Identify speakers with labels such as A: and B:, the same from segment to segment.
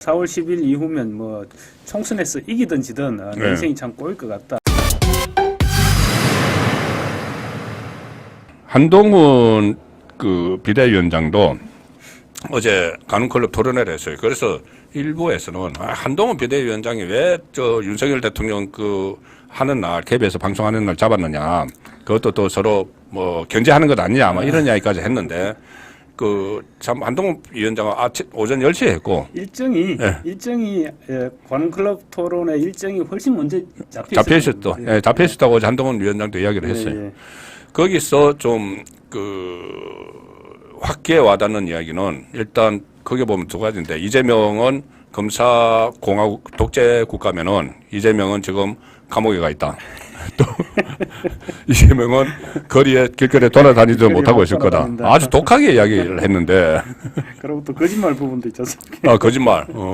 A: 4월 10일 이후면 뭐 총선에서 이기든 지든 내 인생이 참 꼬일 것 같다.
B: 한동훈 그 비대위원장도 어제 가는클럽 토론회를 했어요. 그래서 일부에서는 한동훈 비대위원장이 왜 저 윤석열 대통령 그 하는 날 KBS 방송하는 날 잡았느냐, 그것도 또 서로 뭐 견제하는 것 아니냐, 뭐 이런 이야기까지 했는데 그 참 한동훈 위원장은 오전 10시에 했고
A: 일정이 관클럽 토론회 일정이 훨씬 먼저
B: 잡혀 있었죠. 예, 잡혀 있었다고 어제 한동훈 위원장도 이야기를 했어요. 거기서 좀 확기에 와닿는 이야기는 일단 거기 보면 두 가지인데, 이재명은 검사 공화국 독재 국가면은 이재명은 지금 감옥에 가 있다. 또 이재명은 길거리에 돌아다니지도 못하고 있을 거다. 아주 독하게 이야기를 했는데.
A: 그리고 또 거짓말 부분도 있지 않습니까?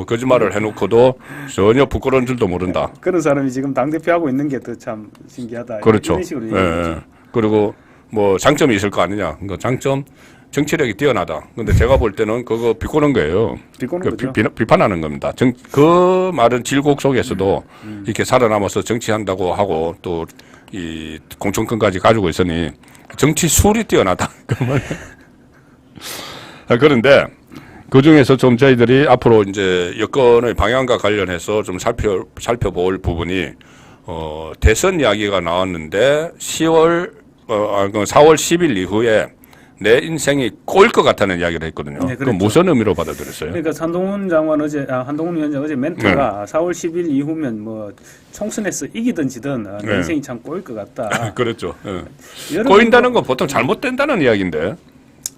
B: 거짓말을 해놓고도 전혀 부끄러운 줄도 모른다.
A: 그런 사람이 지금 당대표 하고 있는 게 더 참 신기하다.
B: 그렇죠.
A: 이런 식으로 얘기하죠.
B: 그리고 뭐 장점이 있을 거 아니냐. 그 장점, 정치력이 뛰어나다. 근데 제가 볼 때는 그거 비꼬는 거예요.
A: 비꼬는 거죠.
B: 비판하는 겁니다. 그 말은 질곡 속에서도 이렇게 살아남아서 정치한다고 하고 또 이 공천권까지 가지고 있으니 정치 술이 뛰어나다. 그런데 그 중에서 좀 저희들이 앞으로 이제 여권의 방향과 관련해서 좀 살펴볼 부분이, 대선 이야기가 나왔는데 4월 10일 이후에 내 인생이 꼬일 것 같다는 이야기를 했거든요. 네, 그렇죠. 그럼 무슨 의미로 받아들였어요?
A: 그러니까 한동훈 위원장 어제 멘트가 4월 10일 이후면 뭐 총선에서 이기든 지든 내 인생이 참 꼬일 것 같다.
B: 그렇죠. 꼬인다는 건 보통 잘못된다는 이야기인데.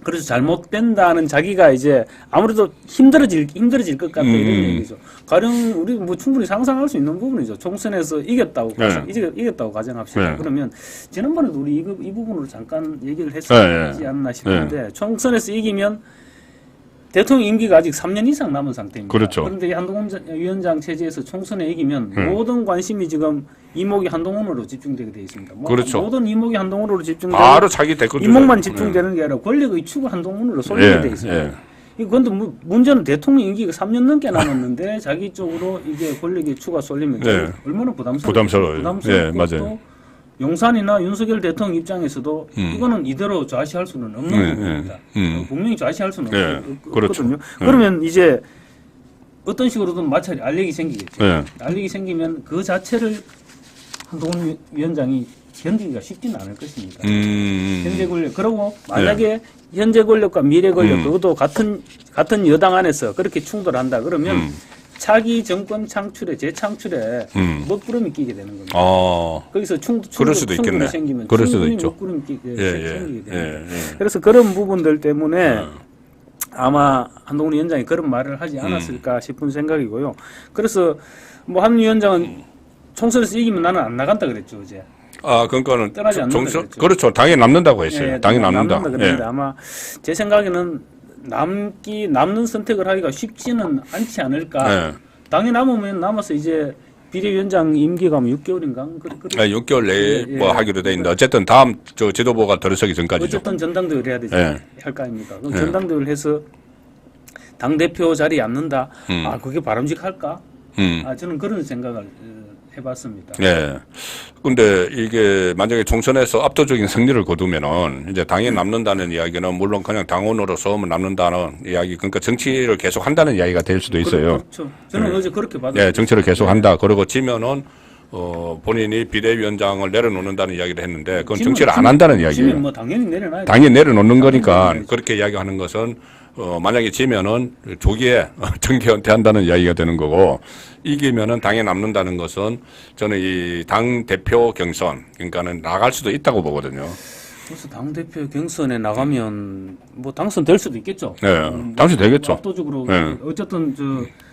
A: 그래서 잘못된다는, 자기가 이제 아무래도 힘들어질 것 같다, 이런 얘기죠. 가령 우리 뭐 충분히 상상할 수 있는 부분이죠. 총선에서 이겼다고 가정합시다. 그러면 지난번에도 우리 이 부분으로 잠깐 얘기를 했었지 않나 싶은데, 총선에서 이기면 대통령 임기가 아직 3년 이상 남은 상태입니다.
B: 그렇죠.
A: 그런데 한동훈 위원장 체제에서 총선에 이기면 모든 관심이 지금 이목이 한동훈으로 집중되게 되어 있습니다.
B: 그렇죠.
A: 모든 이목이 한동훈으로 집중되고
B: 바로 자기 대권
A: 이목만 집중되는 게 아니라 권력의 축을 한동훈으로 쏠리게 되어 있습니다. 그런데 문제는 대통령 임기가 3년 넘게 남았는데 자기 쪽으로 이게 권력의 추가 쏠리면 얼마나 부담스러워요.
B: 맞아요.
A: 용산이나 윤석열 대통령 입장에서도 이거는 이대로 좌시할 수는 없는 부분입니다. 분명히 좌시할 수는 없거든요.
B: 그렇죠.
A: 그러면 이제 어떤 식으로든 마찰이 알력이 생기겠죠. 알력이 생기면 그 자체를 한동훈 위원장이 견디기가 쉽지는 않을 것입니다. 현재 권력, 그리고 만약에 현재 권력과 미래 권력, 그것도 같은 여당 안에서 그렇게 충돌한다 그러면 차기 정권 재창출에 먹구름이 끼게 되는 겁니다. 거기서
B: 그럴 수도 있겠네.
A: 생기면
B: 그럴 수도 있죠.
A: 먹구름이 생기게 됩니다. 그래서 그런 부분들 때문에 아마 한동훈 위원장이 그런 말을 하지 않았을까 싶은 생각이고요. 그래서 뭐 한 위원장은 총선에서 이기면 나는 안 나간다 그랬죠, 어제.
B: 그러니까는
A: 떠나지 않는다.
B: 그렇죠. 당에 남는다고 했어요. 당에 남는다.
A: 그런데 아마 제 생각에는 남는 선택을 하기가 쉽지는 않지 않을까. 당에 남아서 이제 비대위원장 임기가 6개월인가?
B: 6개월 내에 뭐 하기로 돼 있는데, 어쨌든 다음 지도부가 들어서기 전까지죠.
A: 어쨌든 전당대회를 해야 되지 할 거 아닙니까? 그럼 전당대회를 해서 당대표 자리에 앉는다. 그게 바람직할까? 저는 그런 생각을 해봤습니다.
B: 근데 이게 만약에 총선에서 압도적인 승리를 거두면은 이제 당에 남는다는 이야기는 물론 그냥 당원으로서 남는다는 이야기, 그러니까 정치를 계속 한다는 이야기가 될 수도 있어요.
A: 그렇죠. 저는 어제 그렇게 받았어요.
B: 정치를 계속 한다. 그리고 지면은 본인이 비대위원장을 내려놓는다는 이야기를 했는데, 그건 정치를 안 한다는 이야기예요.
A: 지면 뭐 당연히 내려놔야
B: 당연히 내려놓는 거니까. 그렇게 이야기하는 것은 만약에 지면은 조기에 정계 은퇴한다는 이야기가 되는 거고, 이기면은 당에 남는다는 것은 저는 이 당 대표 경선, 그러니까는 나갈 수도 있다고 보거든요.
A: 그래서 당 대표 경선에 나가면 뭐 당선될 수도 있겠죠.
B: 당선되겠죠.
A: 압도적으로 어쨌든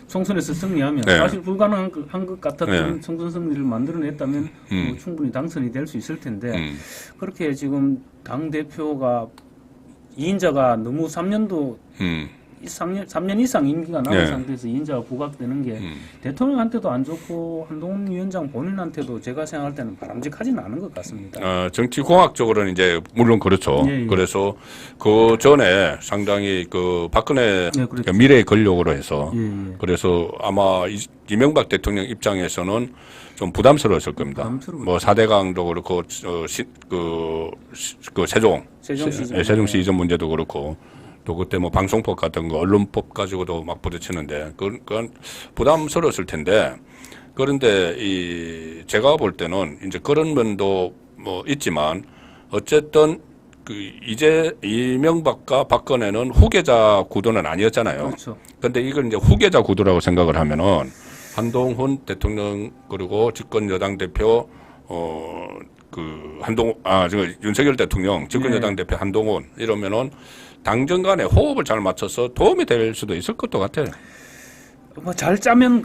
A: 총선에서 승리하면 사실 불가능한 것 같았던 총선 승리를 만들어냈다면 뭐 충분히 당선이 될 수 있을 텐데 그렇게 지금 당 대표가 2인자가 너무 3년도 3년 이상 임기가 남은
B: 네.
A: 상태에서 인자가 부각되는 게 대통령한테도 안 좋고 한동훈 위원장 본인한테도 제가 생각할 때는 바람직하지는 않은 것 같습니다.
B: 정치공학적으로는 이제 물론 그렇죠.
A: 예, 예.
B: 그래서 그 전에 상당히 그 박근혜
A: 네, 그렇죠.
B: 미래의 권력으로 해서
A: 예, 예.
B: 그래서 아마 이명박 대통령 입장에서는 좀 부담스러웠을 겁니다.
A: 부담스러웠죠.
B: 뭐 4대강도 그렇고 그 세종시 이전 문제도 그렇고 또 그때 뭐 방송법 같은 거 언론법 가지고도 막 부딪히는데 그건 부담스러웠을 텐데 그런데 제가 볼 때는 이제 그런 면도 뭐 있지만 어쨌든 그 이제 이명박과 박근혜는 후계자 구도는 아니었잖아요.
A: 그렇죠.
B: 근데 이걸 이제 후계자 구도라고 생각을 하면은 한동훈 대통령 그리고 집권 여당 대표 윤석열 대통령 집권
A: 네.
B: 여당 대표 한동훈 이러면은 당정 간에 호흡을 잘 맞춰서 도움이 될 수도 있을 것도 같아요.
A: 뭐 잘 짜면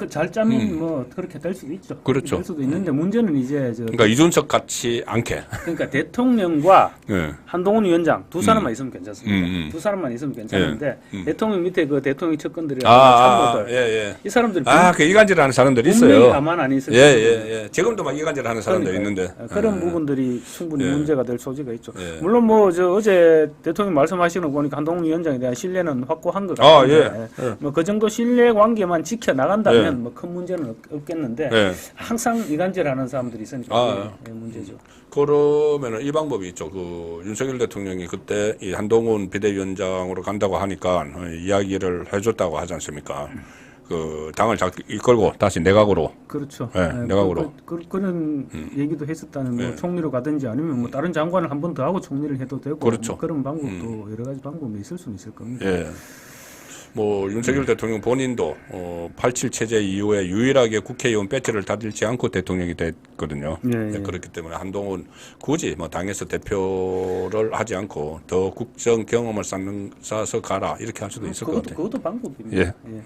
A: 뭐 그렇게 될 수도 있죠.
B: 그렇죠.
A: 될 수도 있는데 문제는 이제
B: 그러니까 이준석 같이 않게.
A: 그러니까 대통령과
B: 예.
A: 한동훈 위원장 두 사람만 있으면 괜찮습니다. 두 사람만 있으면 괜찮은데
B: 예.
A: 대통령 밑에 그 대통령 측근들이 참모들
B: 예.
A: 이 사람들이
B: 그 이간질하는 사람들이
A: 분명히
B: 있어요.
A: 가만 안 있을
B: 예. 지금도 막 이간질하는 사람들
A: 그러니까요.
B: 있는데.
A: 그런 부분들이 충분히
B: 예.
A: 문제가 될 소지가 있죠.
B: 예.
A: 물론 뭐 어제 대통령 말씀하시는 거 보니까 한동훈 위원장에 대한 신뢰는 확고한 것
B: 아,
A: 같은데
B: 예.
A: 뭐 그 정도 신뢰 관계만 지켜 나간다면 뭐 큰 문제는 없겠는데
B: 예.
A: 항상 이간질하는 사람들이 있으니까 그게 문제죠.
B: 그러면은 이 방법이 있죠. 그 윤석열 대통령이 그때 이 한동훈 비대위원장으로 간다고 하니까 이야기를 해줬다고 하지 않습니까? 그 당을 이끌고 다시 내각으로.
A: 그렇죠.
B: 네, 내각으로.
A: 그런 얘기도 했었다는 뭐
B: 네.
A: 총리로 가든지 아니면 뭐 다른 장관을 한 번 더 하고 총리를 해도 되고
B: 그렇죠.
A: 뭐 그런 방법도 여러 가지 방법이 있을 수는 있을 겁니다.
B: 예. 뭐 윤석열 대통령 본인도 87 체제 이후에 유일하게 국회의원 배지를 다들지 않고 대통령이 됐거든요.
A: 예.
B: 그렇기 때문에 한동훈 굳이 뭐 당에서 대표를 하지 않고 더 국정 경험을 쌓아서 가라 이렇게 할 수도 있을 것 같아요.
A: 그것도 방법입니다.
B: 예.
A: 예.